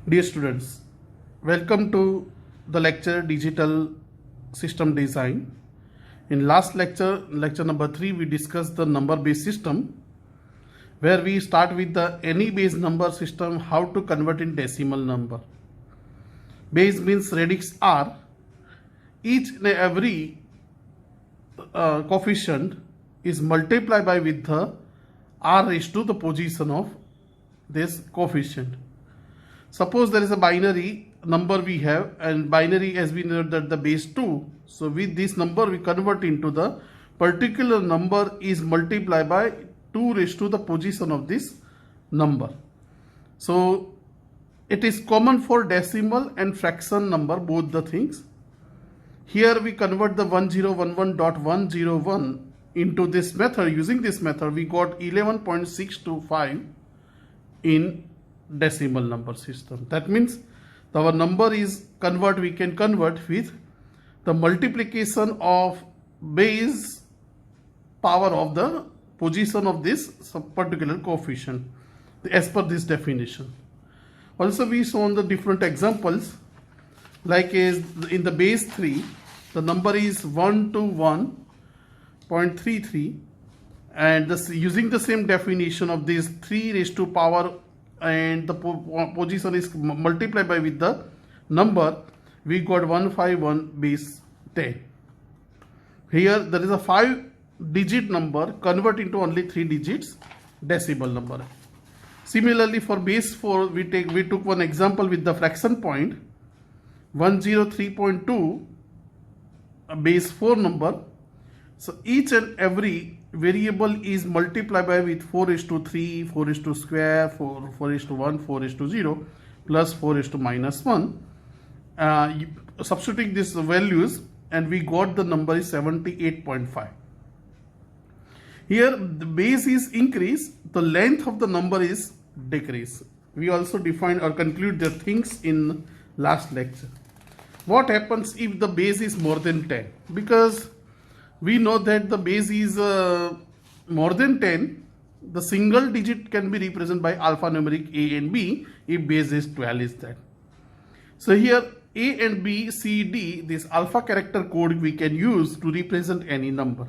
Dear students, welcome to the lecture Digital System Design. In last lecture, lecture number 3, we discussed the number based system where we start with the any base number system, how to convert in decimal number. Base means radix r. Each and every coefficient is multiplied by with the r raised to the position of this coefficient. Suppose there is a binary number we have, and binary as we know that the base 2. So with this number we convert into the particular number is multiplied by 2 raised to the position of this number. So it is common for decimal and fraction number, both the things. Here we convert the 1011.101 into this method. Using this method we got 11.625 in decimal number system. That means our number is we can convert with the multiplication of base power of the position of this particular coefficient as per this definition. Also we shown the different examples, like is in the base 3 the number is 121.33, and using the same definition of this 3 raised to power and the position is multiplied by with the number, we got 151 base 10. Here there is a 5-digit number, convert into only 3 digits decimal number. Similarly for base 4 we took one example with the fraction point 103.2 base 4 number. So each and every variable is multiplied by with 4 is to 3, 4 is to square, 4 is to 1, 4 is to 0, plus 4 is to minus 1. Substituting these values and we got the number is 78.5. Here the base is increase, the length of the number is decrease. We also define or conclude the things in last lecture. What happens if the base is more than 10? Because we know that the base is more than 10, the single digit can be represented by alphanumeric A and B if base is 12 is that. So here A and B, C, D, this alpha character code we can use to represent any number.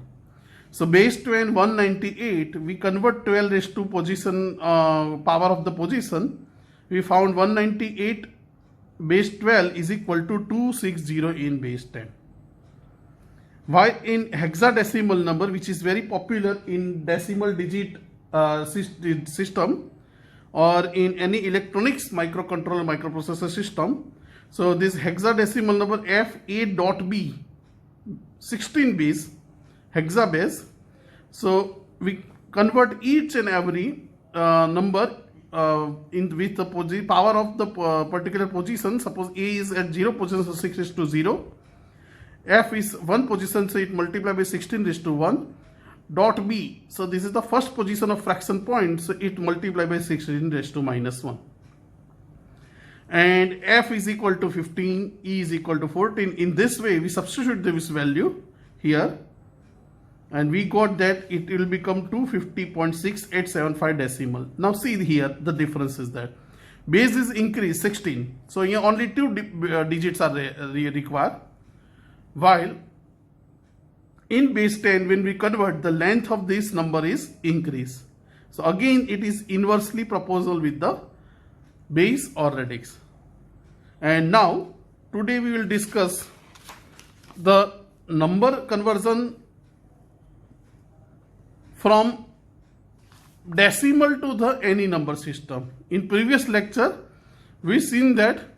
So base 12 198, we convert 12 raised to position power of the position. We found 198 base 12 is equal to 260 in base 10. Why in hexadecimal number, which is very popular in decimal digit system or in any electronics microcontroller microprocessor system. So this hexadecimal number F8.B 16 base hexa base. So we convert each and every number with the power of the particular position. Suppose A is at 0 position, so 6 is to 0. F is 1 position, so it multiplies by 16 raised to 1. Dot B, so this is the first position of fraction point, so it multiplies by 16 raised to minus 1. And F is equal to 15, E is equal to 14. In this way, we substitute this value here, and we got that it will become 250.6875 decimal. Now see here, the difference is that base is increased 16, so here only 2 digits are required. While in base 10 when we convert, the length of this number is increased. So again it is inversely proportional with the base or radix. And now today we will discuss the number conversion from decimal to the any number system. In previous lecture we seen that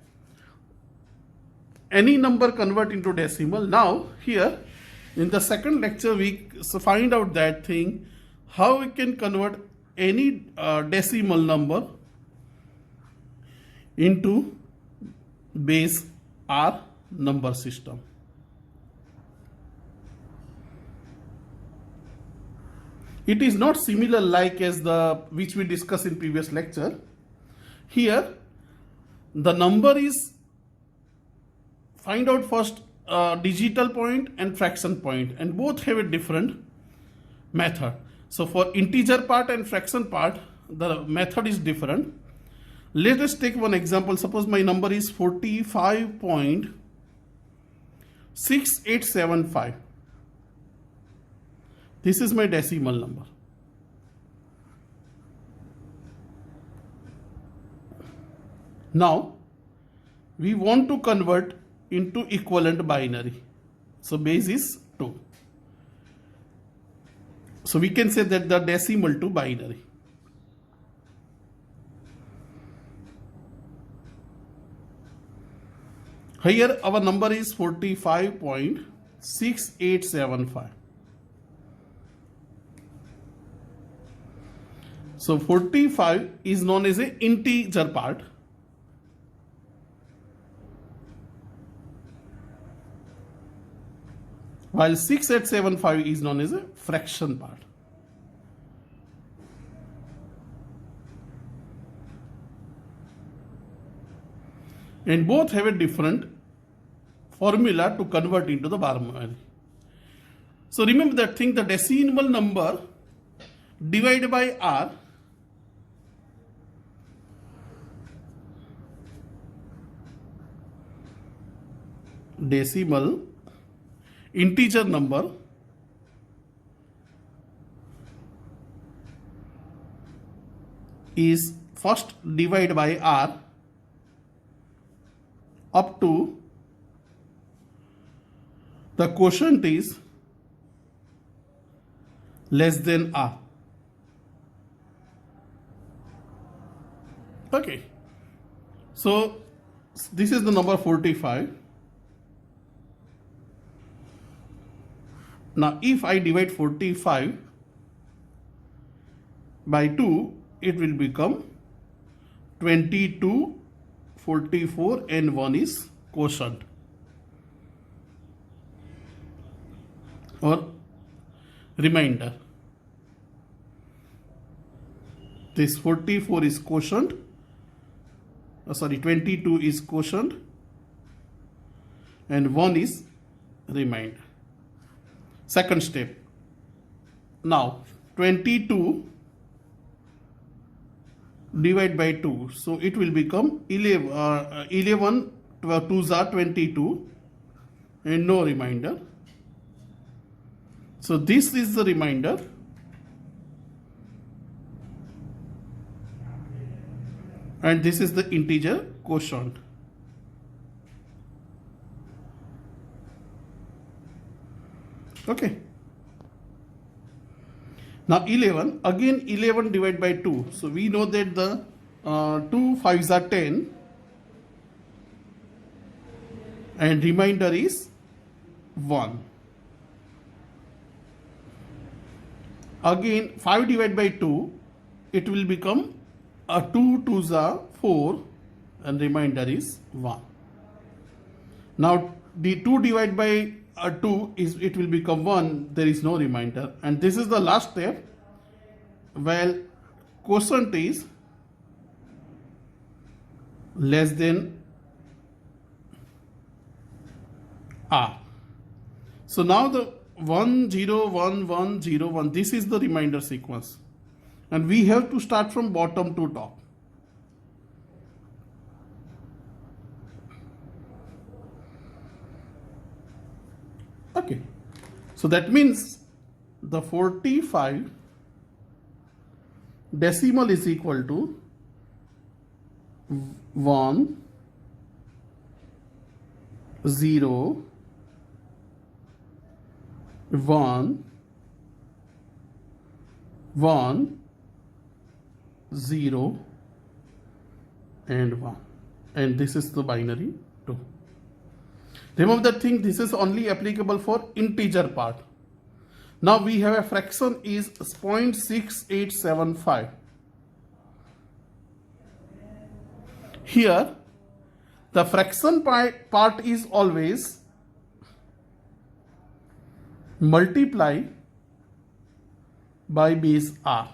any number convert into decimal. Now here in the second lecture we find out that thing, how we can convert any decimal number into base or number system. It is not similar like as the which we discussed in previous lecture. Here the number is find out first digital point and fraction point, and both have a different method. So for integer part and fraction part the method is different. Let us take one example. Suppose my number is 45.6875. This is my decimal number. Now we want to convert into equivalent binary. So base is 2. So we can say that the decimal to binary. Here our number is 45.6875. So 45 is known as an integer part. While 6875 is known as a fraction part. And both have a different formula to convert into the binary. So remember that thing, the decimal number divided by r decimal integer number is first divided by r up to the quotient is less than r. Okay, so this is the number 45. Now if I divide 45 by 2, it will become 22, 44 and 1 is quotient or remainder. This 44 is quotient, 22 is quotient and 1 is remainder. Second step. Now 22 divide by 2, so it will become 11, 2s are 22 and no remainder. So this is the remainder and this is the integer quotient. Okay. Now 11, again 11 divided by 2. So we know that the 2 5s are 10 and remainder is 1. Again 5 divided by 2, it will become 2 2s are 4 and remainder is 1. Now the 2 divided by 2 is, it will become 1, there is no remainder, and this is the last step. Well, quotient is less than r. So now the 1 0 1 1 0 1, this is the remainder sequence and we have to start from bottom to top. Okay, so that means the 45 decimal is equal to 1 0 1 1 0 and 1, and this is the binary 2. Remember that thing, this is only applicable for integer part. Now we have a fraction is 0.6875. Here the fraction part is always multiply by base r.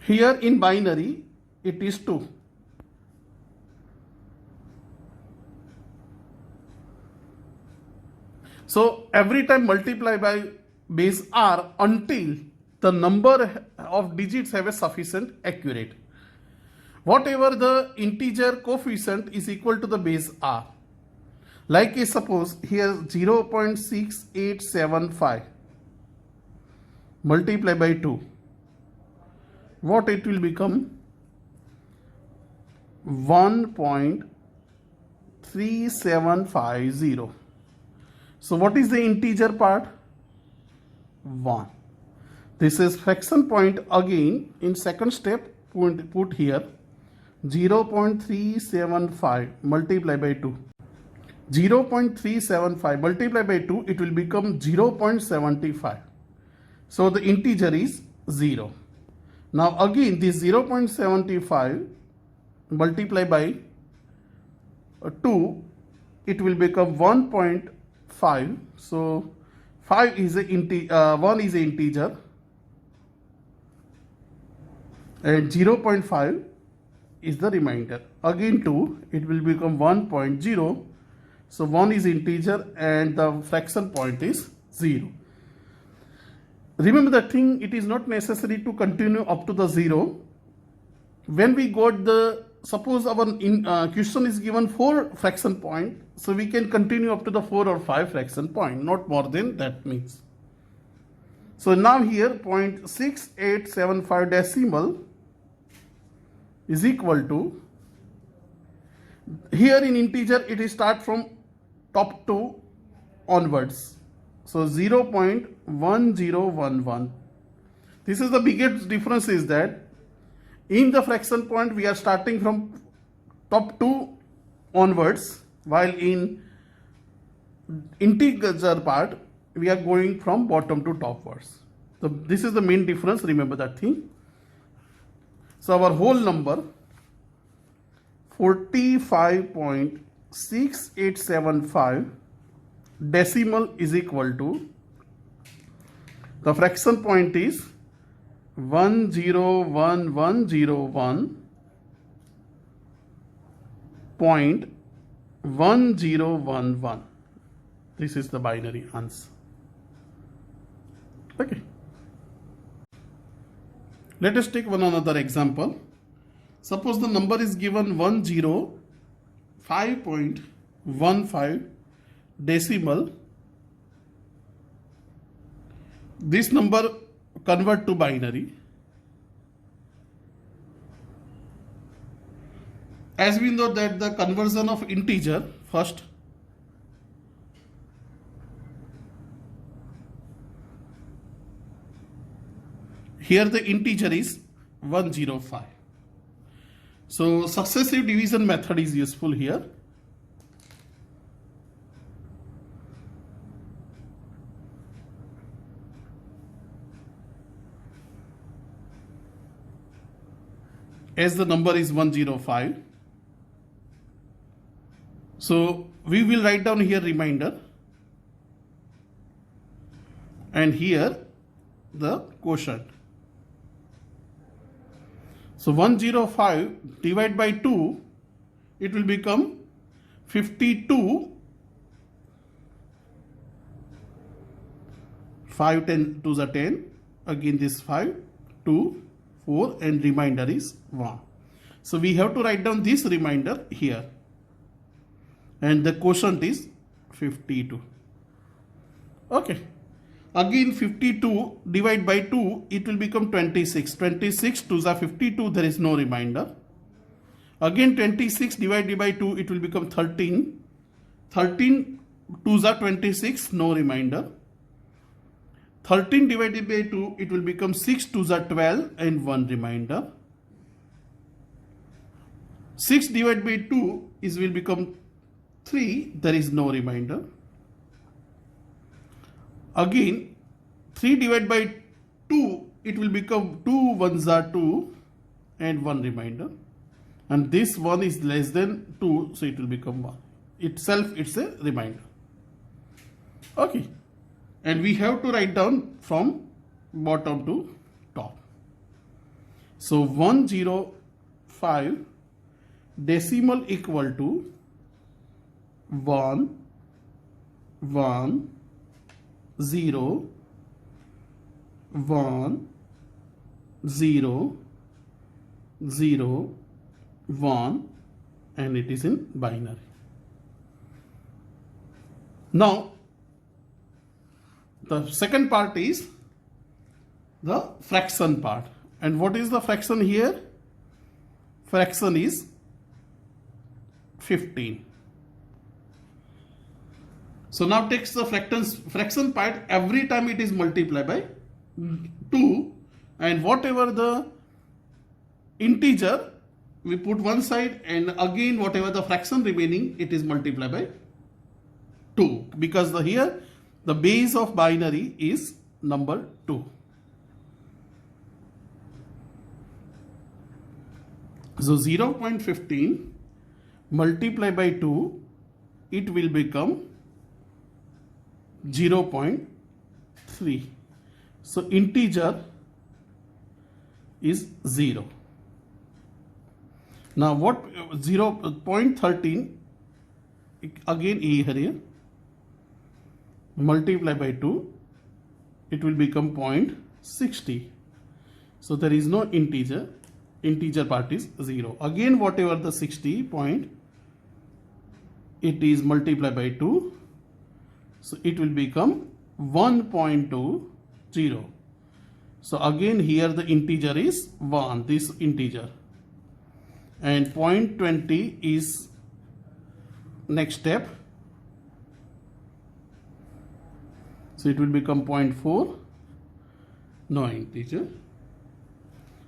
Here in binary it is 2. So every time multiply by base r until the number of digits have a sufficient accurate. whatever the integer coefficient is equal to the base r. Like suppose here 0.6875 multiply by 2, what it will become? 1.3750. So what is the integer part? 1. This is fraction point. Again in second step put here 0.375 multiply by 2. 0.375 multiply by 2, it will become 0.75. So the integer is 0. Now again this 0.75 multiply by 2, it will become 1.5. So 5 is a 1 is an integer and 0.5 is the remainder. Again 2, it will become 1.0. So 1 is integer and the fraction point is 0. Remember the thing, it is not necessary to continue up to the 0. When we got the, suppose our question is given 4 fraction point, so we can continue up to the 4 or 5 fraction point, not more than that means. So now here 0.6875 decimal is equal to, here in integer it is start from top to onwards. So 0.1011. This is the biggest difference, is that in the fraction point we are starting from top to onwards, while in integer part we are going from bottom to topwards. So this is the main difference, remember that thing. So our whole number 45.6875 decimal is equal to, the fraction point is 101,101.1011. This is the binary answer. Okay. Let us take one another example. Suppose the number is given 105.15 decimal. This number convert to binary. As we know that the conversion of integer first, here the integer is 105. So successive division method is useful here. As the number is 105, so we will write down here remainder and here the quotient. So 105 divided by 2, it will become 52. 5 10 to the 10, again this 5 2 4 and remainder is 1. So we have to write down this remainder here, and the quotient is 52. Okay. Again 52 divided by 2, it will become 26. 26 to the 52, there is no remainder. Again 26 divided by 2, it will become 13. 13 to the 26, no remainder. 13 divided by 2, it will become 6 to the 12 and 1 remainder. 6 divided by 2 is will become 3, there is no remainder. Again 3 divided by 2, it will become 2 ones are 2 and 1 remainder. And this 1 is less than 2, so it will become 1. Itself it's a remainder. Okay. And we have to write down from bottom to top. So 105 decimal equal to 1 1 0 1 0 0 1 and it is in binary. Now the second part is the fraction part. And what is the fraction here? Fraction is 15. So now takes the fraction part, every time it is multiplied by 2, and whatever the integer we put one side, and again whatever the fraction remaining it is multiplied by 2, because here the base of binary is number 2. So 0.15 multiplied by 2, it will become 0.3. So integer is 0. Now what 0.13 again here multiply by 2, it will become 0.60. So there is no integer part is 0. Again whatever the 60 point, it is multiplied by 2, so it will become 1.20. So again here the integer is 1, this integer, and 0.20 is next step, so it will become 0.4, no integer.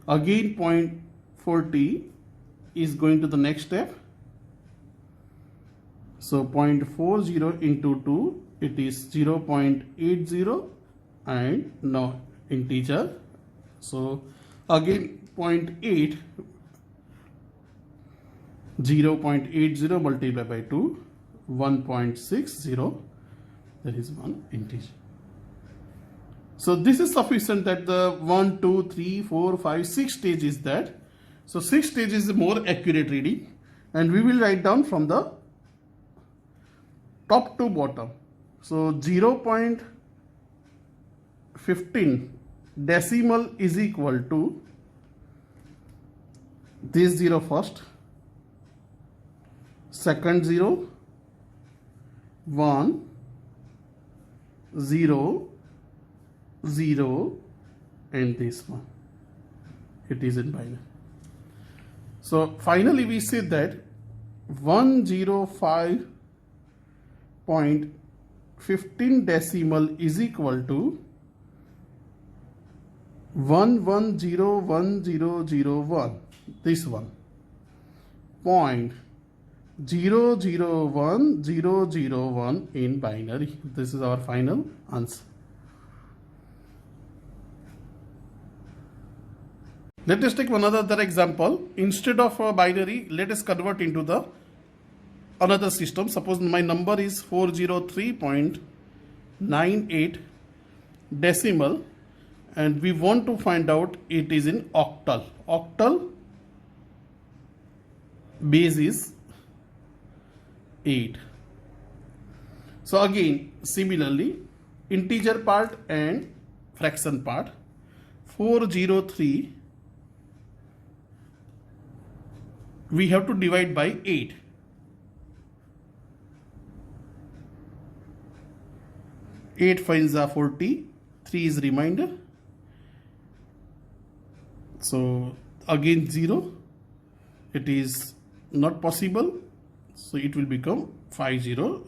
Again 0.40 is going to the next step, so 0.40 into 2, it is 0.80 and no integer. So again 0.8, 0.80 multiplied by 2, 1.60, there is one integer. So this is sufficient that the 1, 2, 3, 4, 5, 6 stage is that. So 6 stage is more accurate reading, and we will write down from the top to bottom. So 0.15 decimal is equal to this 0 first, second 0, 1, 0, 0, and this one, it is in binary. So finally we say that 105.15 decimal is equal to 110101, this one, 0.001001 in binary. This is our final answer. Let us take one other example. Instead of a binary, let us convert into the another system. Suppose my number is 403.98 decimal, and we want to find out it is in octal. Octal base is 8. So again similarly, integer part and fraction part, 403 we have to divide by 8. 8 5s are 40, 3 is remainder. So again 0, it is not possible, so it will become 50.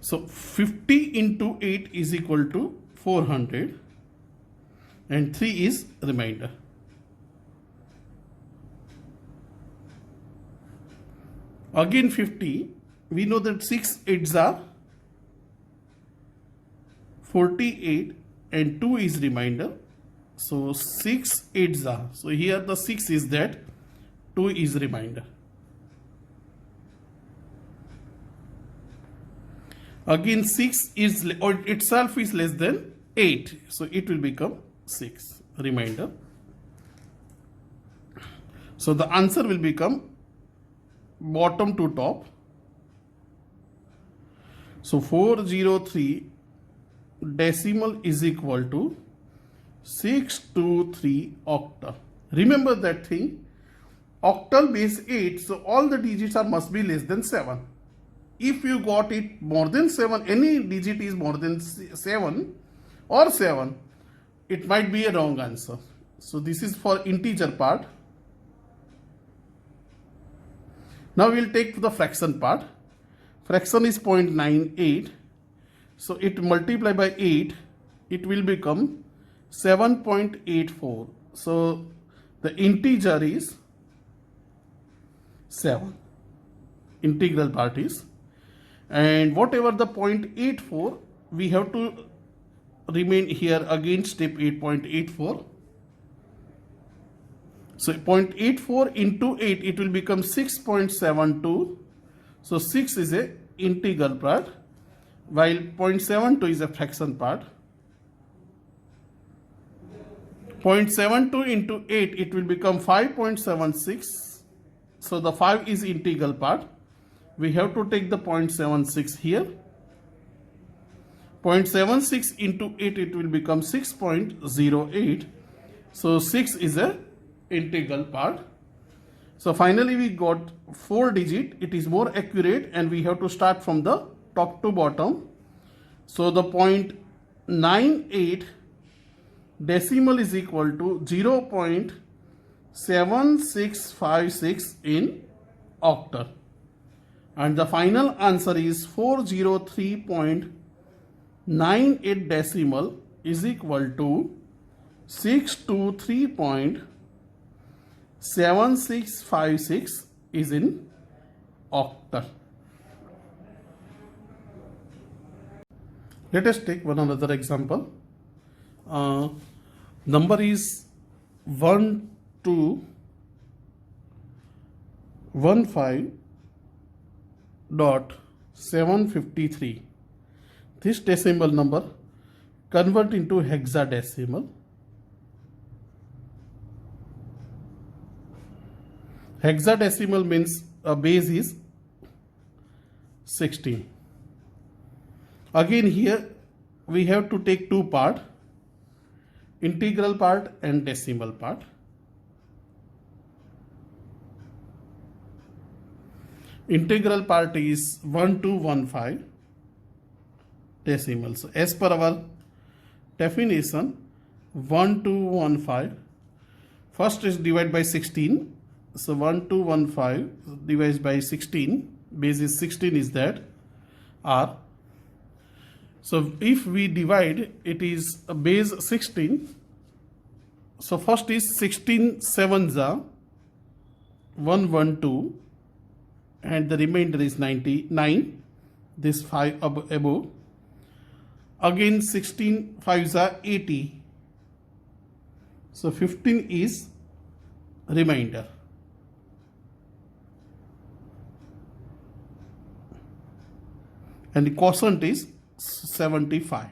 So 50 into 8 is equal to 400, and 3 is remainder. Again 50, we know that 6 8s are 48 and 2 is remainder. So 6 8s are, so here the 6 is that, 2 is remainder. Again 6 is or itself is less than 8, so it will become 6 remainder. So the answer will become bottom to top. So 403 decimal is equal to 623 octa. Remember that thing. Octal base 8, so all the digits must be less than 7. If you got it more than 7, any digit is more than 7 or 7, it might be a wrong answer. So this is for integer part. Now we will take the fraction part. Fraction is 0.98. So it multiply by 8, it will become 7.84. So the integer is 7. Integral part is, and whatever the 0.84, we have to remain here again step 8.84. So 0.84 into 8, it will become 6.72. So 6 is a integral part, while 0.72 is a fraction part. 0.72 into 8, it will become 5.76. So the 5 is integral part. We have to take the 0.76 here. 0.76 into 8, it will become 6.08. So 6 is a integral part. So finally we got 4 digit. It is more accurate, and we have to start from the top to bottom. So the 0.98 decimal is equal to 0.7656 in octal, and the final answer is 403.98 decimal is equal to 623.7656 is in octal. Let us take one another example. Number is 1215.753. This decimal number convert into hexadecimal. Hexadecimal means a base is 16. Again here we have to take two parts, integral part and decimal part. Integral part is 1215 decimal. So as per our definition, 1215 first is divided by 16. So 1215 divided by 16, base is 16 is that R. So if we divide, it is a base 16. So first is 16 sevens are 112, and the remainder is 99. This 5 above. Again 16 fives are 80. So 15 is remainder. And the quotient is 75.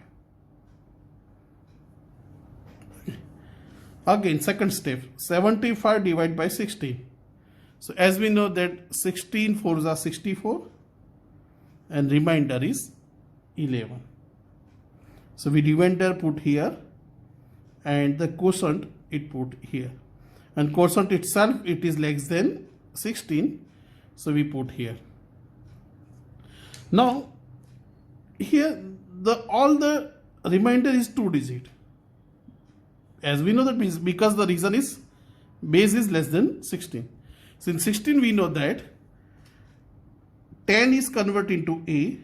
Again second step, 75 divided by 16. So as we know that 16 fours are 64 and remainder is 11. So we remainder put here and the quotient it put here, and quotient itself it is less than 16, so we put here. Now here all the remainder is 2 digit. As we know that because the reason is base is less than 16. Since 16 we know that 10 is converted into A,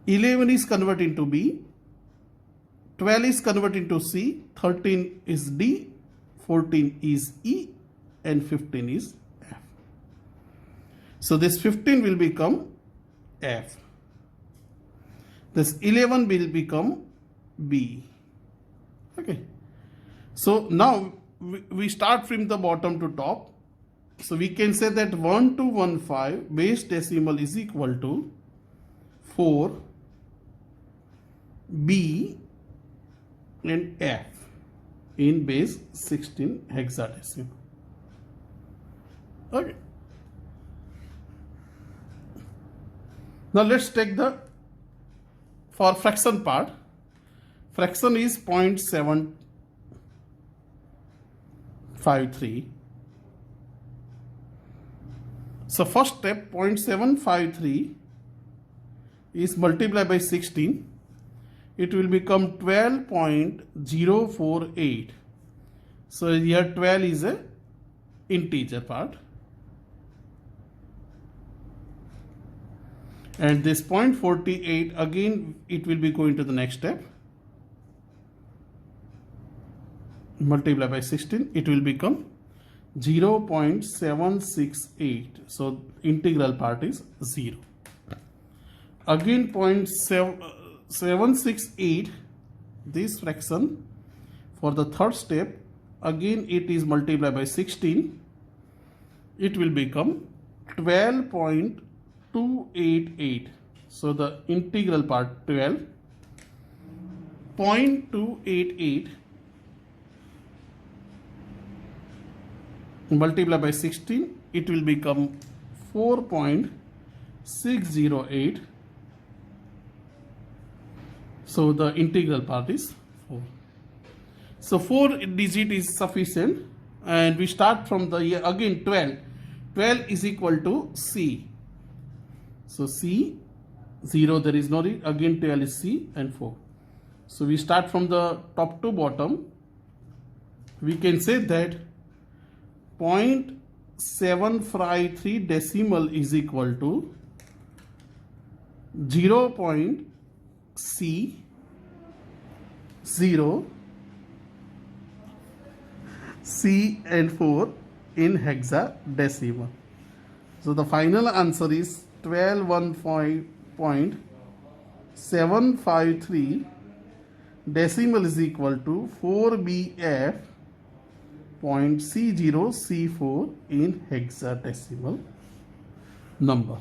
11 is converted into B, 12 is converted into C, 13 is D, 14 is E, and 15 is F. So this 15 will become F. This 11 will become B. Okay. So now we start from the bottom to top. So we can say that 1215 base decimal is equal to 4 B and F in base 16 hexadecimal. Okay. Now let's take the for fraction part. Fraction is 0.7 0.753. So first step, 0.753 is multiplied by 16. It will become 12.048. So here 12 is a integer part. And this 0.48, again it will be going to the next step. Multiply by 16, it will become 0.768. So integral part is 0. Again 0.768, this fraction for the third step, again it is multiplied by 16. It will become 12.288. So the integral part 12.288 multiplied by 16, it will become 4.608. So the integral part is 4. So 4 digit is sufficient, and we start from the again 12. 12 is equal to C. So C 0, there is no again 12 is C and 4. So we start from the top to bottom. We can say that 0.753 decimal is equal to 0.C 0 C and 4 in hexadecimal. So the final answer is 12.753 decimal is equal to 4BF.C0C4 in hexadecimal number.